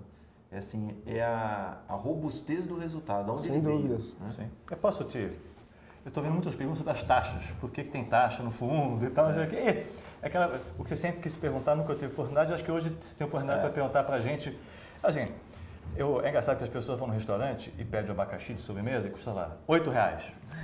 É assim, é a robustez do resultado, onde sem dúvidas. Né? Sim. Eu estou vendo muitas perguntas sobre as taxas, por que tem taxa no fundo e tal, não sei o quê. O que você sempre quis perguntar, nunca teve oportunidade, acho que hoje você tem oportunidade para perguntar para a gente. Assim, é engraçado que as pessoas vão no restaurante e pedem abacaxi de sobremesa e custa lá R$8.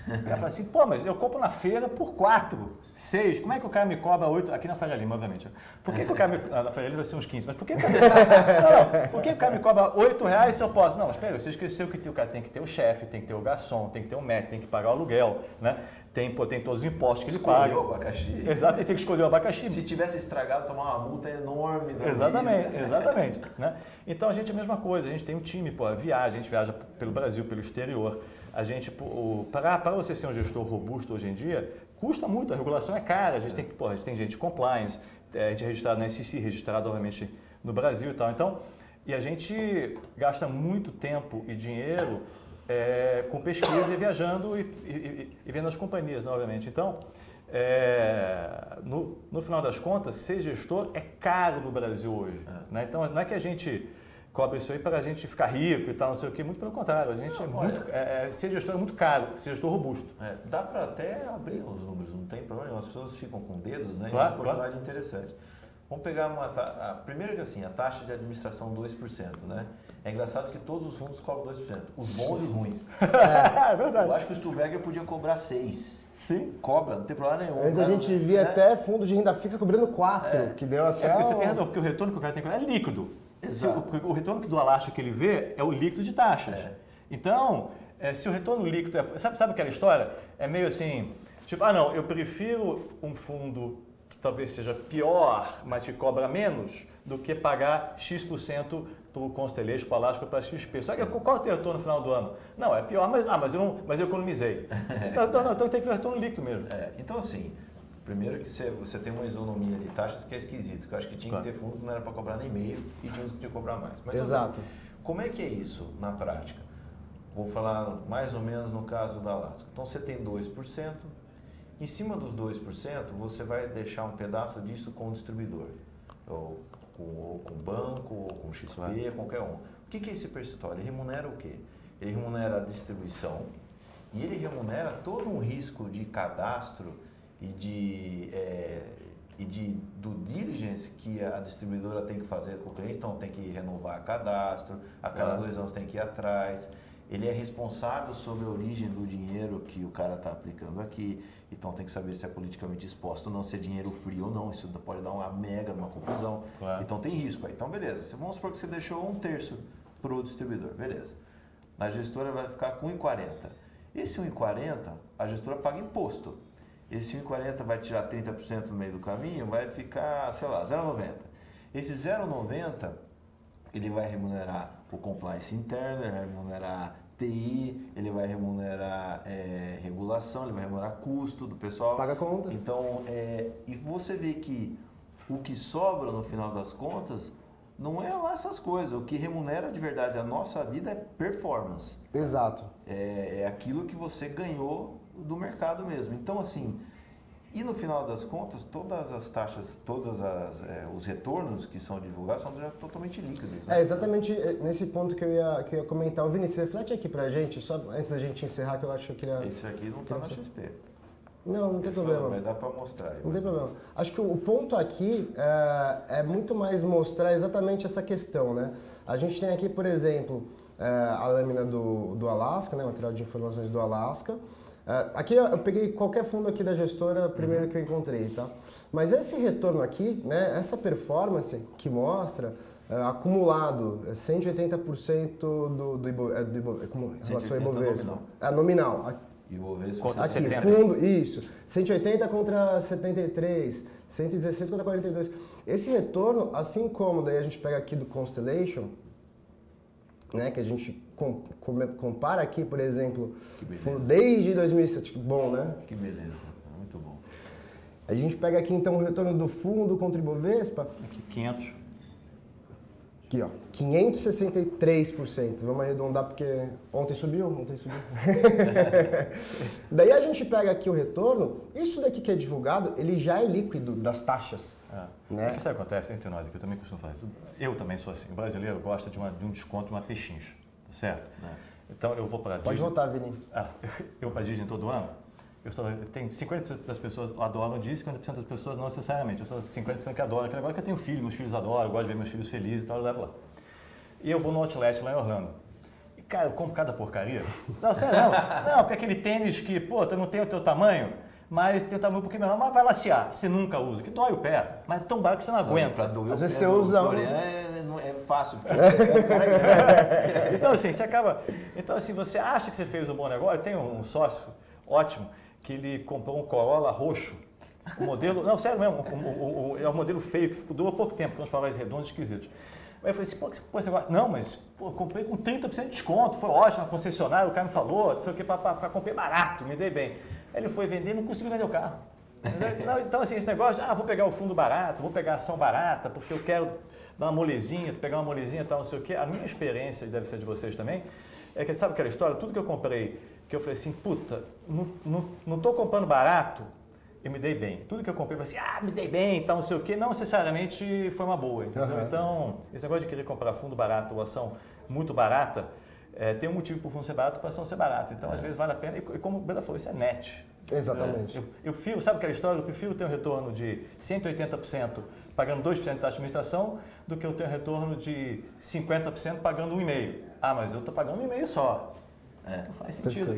O cara fala assim, pô, mas eu compro na feira por 4, 6, como é que o cara me cobra 8? Aqui na Faria Lima, obviamente. Por que o cara me... Na Faria Lima vai ser uns 15, mas por que o cara me cobra R$8 se eu posso? Não, mas pera, você esqueceu que o cara tem que ter o chefe, tem que ter o garçom, tem que ter o médico, tem que pagar o aluguel, né? Tem todos os impostos que ele paga. Escolheu o abacaxi. Exato, ele tem que escolher o abacaxi. Se tivesse estragado, tomar uma multa enorme. Exatamente. Né? Então a gente é a mesma coisa, a gente tem um time, a gente viaja pelo Brasil, pelo exterior. A gente, para você ser um gestor robusto hoje em dia, custa muito, a regulação é cara, a gente tem gente de compliance, a gente é registrado na SEC, registrado obviamente no Brasil e tal. Então, e a gente gasta muito tempo e dinheiro com pesquisa e viajando e vendo as companhias, né, obviamente. Então, no final das contas, ser gestor é caro no Brasil hoje. Né? Então, não é que a gente cobra isso aí para a gente ficar rico e tal, não sei o quê, muito pelo contrário. A gente ser gestor é muito caro, ser gestor robusto. Dá para até abrir os números, não tem problema, as pessoas ficam com dedos, né? Claro, é uma oportunidade interessante. Vamos pegar primeiro que assim, a taxa de administração 2%, né? É engraçado que todos os fundos cobram 2%, os bons e os ruins. É verdade. Eu acho que o Stuberger podia cobrar 6%. Sim. Cobra, não tem problema nenhum. Ainda a gente via até fundo de renda fixa cobrando 4%, que deu até... Porque você tem razão, porque o retorno que o cara tem é líquido. Exato. O retorno que do Alaska que ele vê é o líquido de taxas. Então, se o retorno líquido sabe aquela história? É meio assim, tipo, não, eu prefiro um fundo que talvez seja pior, mas te cobra menos, do que pagar X% para o Constellation, para o Alaska, para a XP. Só que qual é o teu retorno no final do ano? Não, é pior, mas eu economizei. Então tem que ver o retorno líquido mesmo. Então, assim, primeiro que você tem uma isonomia de taxas que é esquisito, que eu acho que tinha que ter fundo que não era para cobrar nem meio e tinha uns que tinha que cobrar mais. Mas, exato. Como é que é isso na prática? Vou falar mais ou menos no caso da Alaska. Então, você tem 2%. Em cima dos 2%, você vai deixar um pedaço disso com o distribuidor, ou com o banco, ou com o XP, qualquer um. O que é esse percentual? Ele remunera o quê? Ele remunera a distribuição e ele remunera todo um risco de cadastro e de due diligence que a distribuidora tem que fazer com o cliente. Então, tem que renovar cadastro, a cada 2 anos tem que ir atrás. Ele é responsável sobre a origem do dinheiro que o cara está aplicando aqui, então tem que saber se é politicamente exposto ou não, se é dinheiro frio ou não, isso pode dar uma confusão, então tem risco aí. Então beleza, vamos supor que você deixou 1/3 para o distribuidor, beleza. A gestora vai ficar com 1,40. Esse 1,40, a gestora paga imposto. Esse 1,40 vai tirar 30% no meio do caminho, vai ficar, sei lá, 0,90. Esse 0,90... ele vai remunerar o compliance interno, ele vai remunerar TI, ele vai remunerar regulação, ele vai remunerar custo do pessoal. Paga conta. Então, e você vê que o que sobra no final das contas não é lá essas coisas. O que remunera de verdade a nossa vida é performance. Exato. É aquilo que você ganhou do mercado mesmo. Então, assim, e no final das contas, todas as taxas, os retornos que são divulgados são já totalmente líquidos. Né? É exatamente nesse ponto que eu ia comentar. O Vinícius, reflete aqui pra gente, só antes da gente encerrar, que eu acho que eu queria... Esse aqui não está na XP. Não tem problema. Mas dá para mostrar. Não tem problema. Acho que o ponto aqui é muito mais mostrar exatamente essa questão, né? A gente tem aqui, por exemplo, a lâmina do Alasca, né? O material de informações do Alasca. Aqui eu peguei qualquer fundo aqui da gestora, primeiro que eu encontrei, tá? Mas esse retorno aqui, né? Essa performance que mostra acumulado 180% do em relação ao Ibovespa. Nominal. E o Ibovespa contra aqui, 70. fundo, isso. 180 contra 73, 116 contra 42. Esse retorno, assim como daí a gente pega aqui do Constellation, né, que a gente compara aqui, por exemplo, desde 2007, bom, né? Que beleza, muito bom. A gente pega aqui então o retorno do fundo contra o Ibovespa. Aqui 500. Aqui, ó, 563%. Vamos arredondar porque ontem subiu. Daí a gente pega aqui o retorno, isso daqui que é divulgado, ele já é líquido das taxas. Né? O que isso acontece entre nós, que eu também costumo fazer. Eu também sou assim. O brasileiro gosta de um desconto, de uma pechincha, tá certo? Então eu vou para a Disney. Pode voltar, Vini. Eu para a Disney todo ano. Tem 50% das pessoas adoram disso, 50% das pessoas não necessariamente. Eu sou 50% que adoram. Agora que eu tenho filho, meus filhos adoram, eu gosto de ver meus filhos felizes e tal, eu levo lá. E eu vou no Outlet lá em Orlando. E, cara, eu compro cada porcaria. Não, sério, não, porque aquele tênis que, pô, tu não tem o teu tamanho, mas tem o tamanho um pouquinho menor, mas vai lacear, você nunca usa, que dói o pé, mas é tão barato que você não aguenta. Pra doer às vezes você usa é fácil. Então, assim, você acaba... Então, assim, você acha que você fez um bom negócio? Eu tenho um sócio ótimo, que ele comprou um Corolla roxo, o modelo, não, sério mesmo, é um modelo feio, que durou pouco tempo, quando falar redondos esquisitos. Aí eu falei assim, pô, que você comprou esse negócio? Não, mas pô, comprei com 30% de desconto, foi ótimo, na concessionária, o cara me falou, não sei o que, para comprar barato, me dei bem. Aí ele foi vender e não conseguiu vender o carro. Então, assim, esse negócio, vou pegar o fundo barato, vou pegar a ação barata, porque eu quero dar uma molezinha, pegar uma molezinha e tal, não sei o que. A minha experiência, e deve ser de vocês também, é que, sabe aquela história, tudo que eu comprei, que eu falei assim, puta, não estou comprando barato, eu me dei bem. Tudo que eu comprei, eu falei assim, me dei bem, tal, não sei o quê, não necessariamente foi uma boa, entendeu? Então, esse negócio de querer comprar fundo barato ou ação muito barata, tem um motivo para o fundo ser barato, para a ação ser barata. Então, às vezes vale a pena, e como o Breda falou, isso é net. Exatamente. Eu prefiro, sabe aquela história? Eu prefiro ter um retorno de 180% pagando 2% de taxa de administração do que eu ter um retorno de 50% pagando 1,5%. Mas eu estou pagando 1,5% só. Não faz sentido.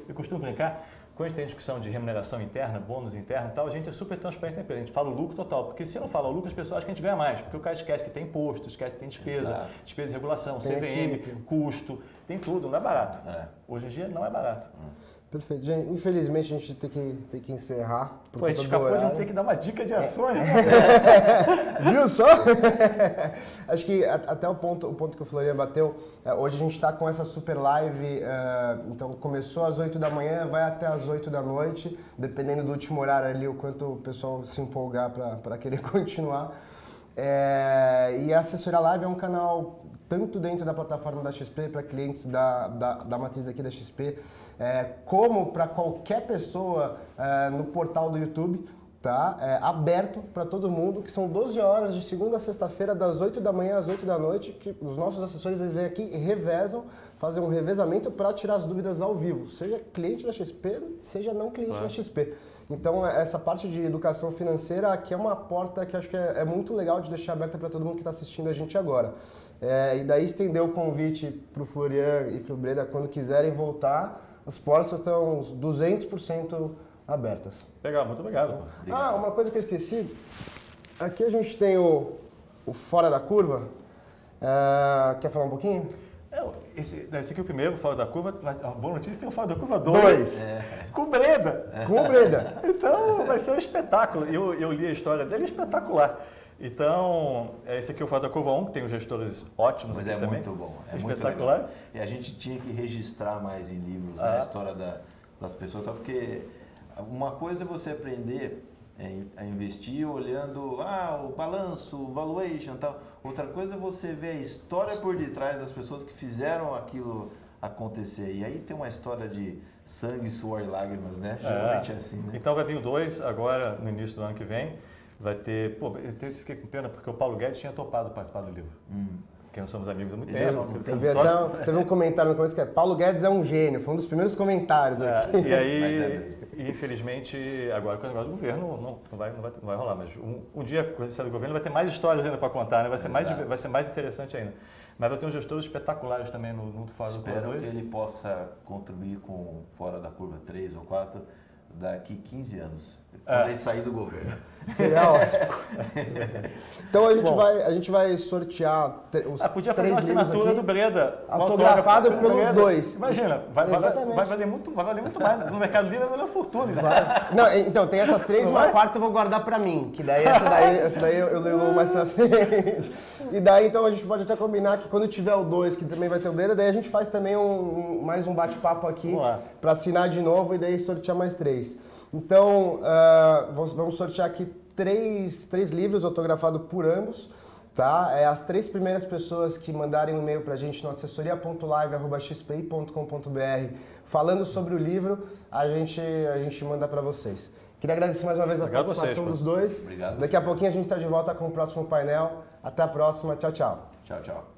Eu costumo brincar, quando a gente tem discussão de remuneração interna, bônus interno e tal, a gente é super transparente na empresa. A gente fala o lucro total, porque se não fala o lucro, as pessoas acham que a gente ganha mais, porque o cara esquece que tem imposto, esquece que tem despesa, despesa de regulação, tem CVM, equipe, custo, tem tudo, não é barato. Hoje em dia não é barato. Perfeito. Gente, infelizmente a gente tem que encerrar. Pô, a gente escapou de não ter que dar uma dica de ações. Viu só? Acho que até o ponto que o Florian bateu, hoje a gente está com essa super live, então começou às 8 da manhã, vai até às 8 da noite, dependendo do último horário ali, o quanto o pessoal se empolgar para querer continuar. E a Assessoria Live é um canal tanto dentro da plataforma da XP, para clientes da matriz aqui da XP, como para qualquer pessoa no portal do YouTube, tá? Aberto para todo mundo, que são 12 horas de segunda a sexta-feira, das 8 da manhã às 8 da noite, que os nossos assessores eles vêm aqui e revezam, fazem um revezamento para tirar as dúvidas ao vivo, seja cliente da XP, seja não cliente da XP. Então, essa parte de educação financeira aqui é uma porta que acho que é muito legal de deixar aberta para todo mundo que está assistindo a gente agora. E daí estender o convite para o Florian e para o Breda, quando quiserem voltar, as portas estão 200% abertas. Legal, muito obrigado. Uma coisa que eu esqueci, aqui a gente tem o Fora da Curva, quer falar um pouquinho? Esse aqui é o primeiro, Fora da Curva, mas a boa notícia tem o Fora da Curva 2. Com o Breda. Com o Breda. Então vai ser um espetáculo. Eu li a história dele, é espetacular. Então, esse aqui é o Fora da Curva 1, que tem os gestores ótimos Mas aqui também. Muito bom, é espetacular. Muito legal. E a gente tinha que registrar mais em livros a história das pessoas, porque uma coisa é você aprender a investir olhando o balanço, o valuation e tal. Outra coisa é você ver a história por detrás das pessoas que fizeram aquilo acontecer. E aí tem uma história de sangue, suor e lágrimas, né? Geralmente é assim, né? Então vai vir o 2 agora, no início do ano que vem. Vai ter... Pô, eu fiquei com pena porque o Paulo Guedes tinha topado participar do livro. Porque nós somos amigos há muito tempo. Teve um comentário no começo que é Paulo Guedes é um gênio. Foi um dos primeiros comentários aqui. E aí, infelizmente, agora com o negócio do governo não vai rolar. Mas um dia, quando sair do governo, vai ter mais histórias ainda para contar, né? Vai ser mais interessante ainda. Mas vai ter uns gestores espetaculares também no Fora da Curva 2. Espero que ele possa contribuir com Fora da Curva 3 ou 4 daqui 15 anos, quando ele sair do governo. Seria ótimo. Então a gente vai sortear os podia fazer uma assinatura do Breda. Autografado pelos dois. Imagina, vai valer muito mais. No Mercado Livre vai valer uma fortuna. Não, então, tem essas três, uma quarta eu vou guardar pra mim, que daí essa daí eu levo mais pra frente. E daí, então, a gente pode até combinar que quando tiver o 2, que também vai ter o Breda, daí a gente faz também mais um bate-papo aqui pra assinar de novo e daí sortear mais 3. Então, vamos sortear aqui três livros autografados por ambos, tá? As 3 primeiras pessoas que mandarem um e-mail pra gente no assessoria.live@xpi.com.br falando sobre o livro, a gente manda pra vocês. Queria agradecer mais uma vez a participação dos dois. Obrigado. Daqui a pouquinho a gente está de volta com o próximo painel. Até a próxima. Tchau, tchau. Tchau, tchau.